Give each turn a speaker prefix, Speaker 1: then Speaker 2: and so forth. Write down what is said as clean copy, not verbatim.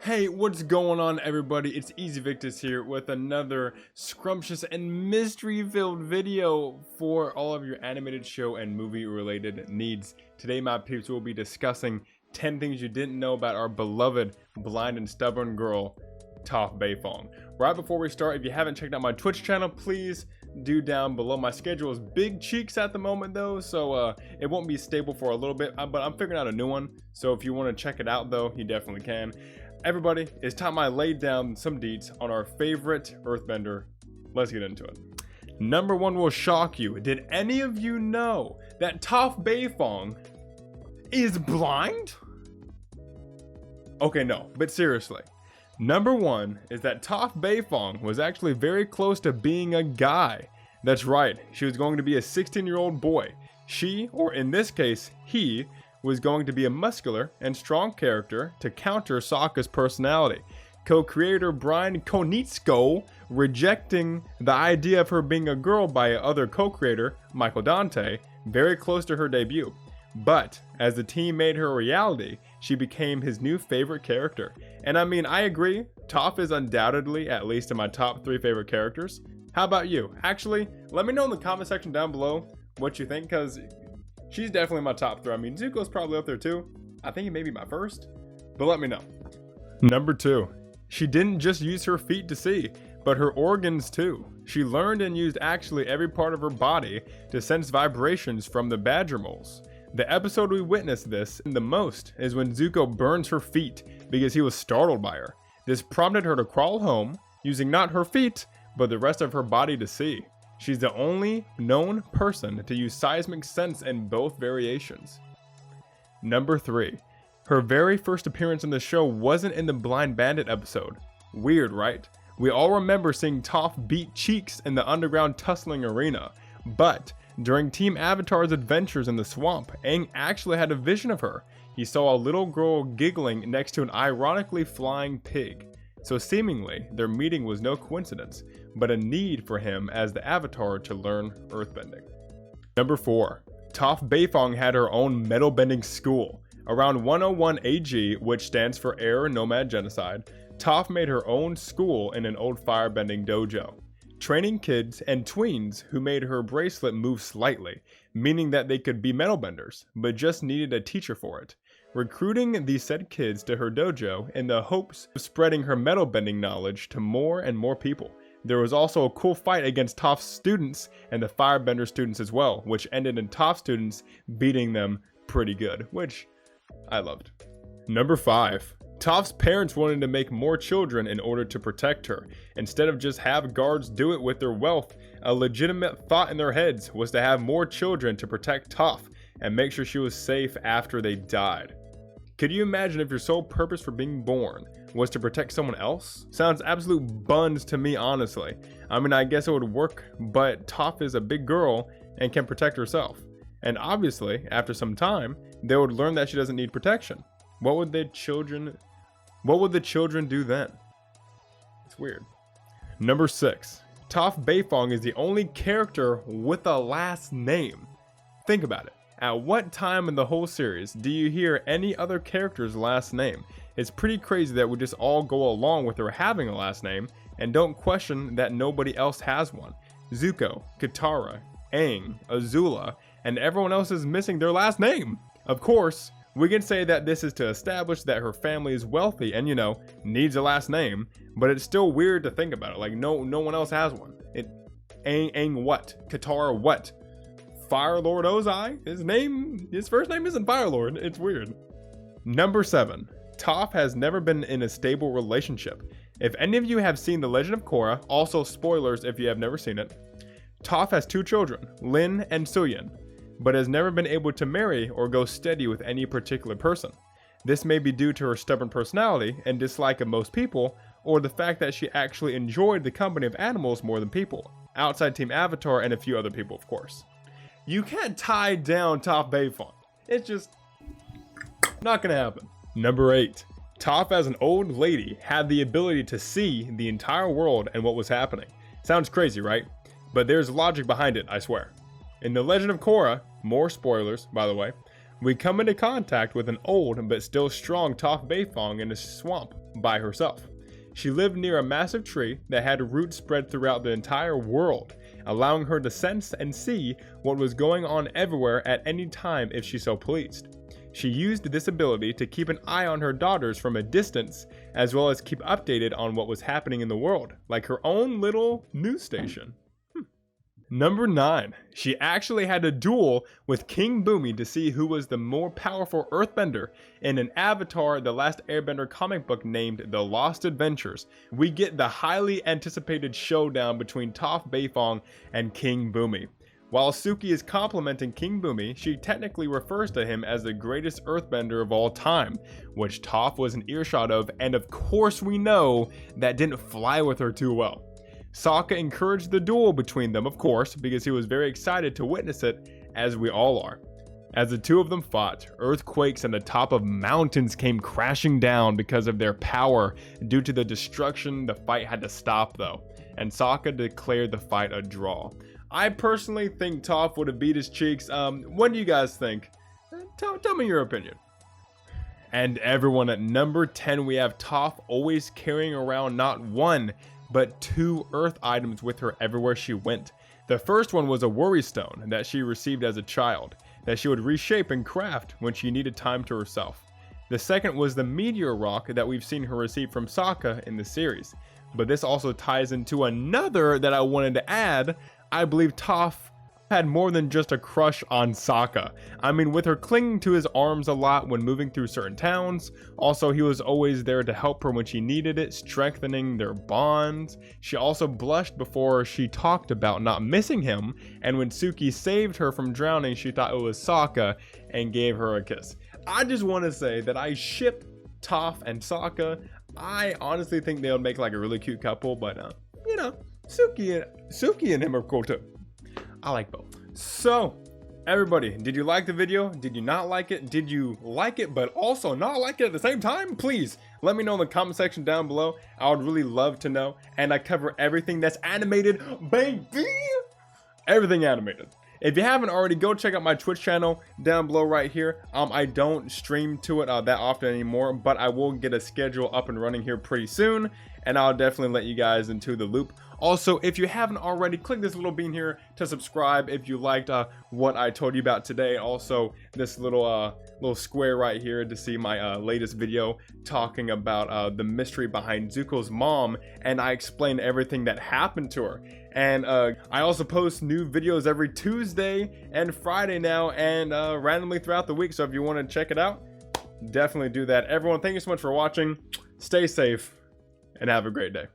Speaker 1: Hey, what's going on, everybody? It's Easy Victus here with another scrumptious and mystery-filled video for all of your animated show and movie-related needs. Today, my peeps, will be discussing 10 things you didn't know about our beloved blind and stubborn girl, Toph Beifong. Right before we start, if you haven't checked out my Twitch channel, please do down below. My schedule is big cheeks at the moment though, so it won't be stable for a little bit, but I'm figuring out a new one. So if you want to check it out though, you definitely can. Everybody, it's time I laid down some deets on our favorite earthbender. Let's get into it. Number one will shock you. Did any of you know that Toph Beifong is blind? Okay, no, but seriously. Number one is that Toph Beifong was actually very close to being a guy. That's right, she was going to be a 16-year-old boy. She, or in this case, he, was going to be a muscular and strong character to counter Sokka's personality. Co-creator Brian Konietzko rejecting the idea of her being a girl by other co-creator Michael Dante very close to her debut. But as the team made her a reality, she became his new favorite character. And I mean, I agree, Toph is undoubtedly at least in my top 3 favorite characters. How about you? Actually, let me know in the comment section down below what you think, because she's definitely my top 3. I mean, Zuko's probably up there too. I think he may be my first, but let me know. Number 2, she didn't just use her feet to see, but her organs too. She learned and used actually every part of her body to sense vibrations from the badger moles. The episode we witnessed this the most is when Zuko burns her feet because he was startled by her. This prompted her to crawl home, using not her feet, but the rest of her body to see. She's the only known person to use seismic sense in both variations. Number 3. Her very first appearance in the show wasn't in the Blind Bandit episode. Weird, right? We all remember seeing Toph beat cheeks in the underground tussling arena, but during Team Avatar's adventures in the swamp, Aang actually had a vision of her. He saw a little girl giggling next to an ironically flying pig. So seemingly, their meeting was no coincidence, but a need for him as the Avatar to learn earthbending. Number 4. Toph Beifong had her own metalbending school. Around 101 AG, which stands for Air Nomad Genocide, Toph made her own school in an old firebending dojo, training kids and tweens who made her bracelet move slightly, meaning that they could be metalbenders, but just needed a teacher for it. Recruiting these said kids to her dojo in the hopes of spreading her metalbending knowledge to more and more people. There was also a cool fight against Toph's students and the firebender students as well, which ended in Toph's students beating them pretty good, which I loved. Number 5. Toph's parents wanted to make more children in order to protect her. Instead of just have guards do it with their wealth, a legitimate thought in their heads was to have more children to protect Toph and make sure she was safe after they died. Could you imagine if your sole purpose for being born was to protect someone else? Sounds absolute buns to me, honestly. I mean, I guess it would work, but Toph is a big girl and can protect herself. And obviously, after some time, they would learn that she doesn't need protection. What would the children do then? It's weird. Number 6. Toph Beifong is the only character with a last name. Think about it. At what time in the whole series do you hear any other character's last name? It's pretty crazy that we just all go along with her having a last name and don't question that nobody else has one. Zuko, Katara, Aang, Azula, and everyone else is missing their last name. Of course, we can say that this is to establish that her family is wealthy and, you know, needs a last name, but it's still weird to think about it. Like, no one else has one. Aang what? Katara what? Fire Lord Ozai? His first name isn't Fire Lord. It's weird. Number 7. Toph has never been in a stable relationship. If any of you have seen The Legend of Korra, also spoilers if you have never seen it, Toph has 2 children, Lin and Suyin, but has never been able to marry or go steady with any particular person. This may be due to her stubborn personality and dislike of most people, or the fact that she actually enjoyed the company of animals more than people, outside Team Avatar and a few other people, of course. You can't tie down Toph Beifong. It's just not gonna happen. Number 8. Toph as an old lady had the ability to see the entire world and what was happening. Sounds crazy, right? But there's logic behind it, I swear. In The Legend of Korra, more spoilers by the way, we come into contact with an old but still strong Toph Beifong in a swamp by herself. She lived near a massive tree that had roots spread throughout the entire world, allowing her to sense and see what was going on everywhere at any time if she so pleased. She used this ability to keep an eye on her daughters from a distance, as well as keep updated on what was happening in the world, like her own little news station. Number 9. She actually had a duel with King Bumi to see who was the more powerful earthbender in an Avatar The Last Airbender comic book named The Lost Adventures. We get the highly anticipated showdown between Toph Beifong and King Bumi. While Suki is complimenting King Bumi, she technically refers to him as the greatest earthbender of all time, which Toph was an earshot of, and of course we know that didn't fly with her too well. Sokka encouraged the duel between them, of course, because he was very excited to witness it, as we all are. As the two of them fought, earthquakes and the top of mountains came crashing down because of their power. Due to the destruction, the fight had to stop though, and Sokka declared the fight a draw. I personally think Toph would have beat his cheeks. What do you guys think? Tell me your opinion. And everyone, at number 10, we have Toph always carrying around not one, but 2 earth items with her everywhere she went. The first one was a worry stone that she received as a child, that she would reshape and craft when she needed time to herself. The second was the meteor rock that we've seen her receive from Sokka in the series. But this also ties into another that I wanted to add. I believe Toph had more than just a crush on Sokka. I mean, with her clinging to his arms a lot when moving through certain towns. Also, he was always there to help her when she needed it, strengthening their bonds. She also blushed before she talked about not missing him, and when Suki saved her from drowning, she thought it was Sokka and gave her a kiss. I just want to say that I ship Toph and Sokka. I honestly think they'll make like a really cute couple, but you know, Suki and him are cool too. I like both. So, everybody, did you like the video? Did you not like it? Did you like it but also not like it at the same time? Please let me know in the comment section down below. I would really love to know. And I cover everything that's animated, baby. Everything animated. If you haven't already, go check out my Twitch channel down below right here. I don't stream to it that often anymore, but I will get a schedule up and running here pretty soon, and I'll definitely let you guys into the loop. Also, if you haven't already, click this little bean here to subscribe if you liked what I told you about today. Also, this little square right here to see my latest video talking about the mystery behind Zuko's mom, and I explain everything that happened to her. And I also post new videos every Tuesday and Friday now, and randomly throughout the week. So if you want to check it out, definitely do that. Everyone, thank you so much for watching. Stay safe and have a great day.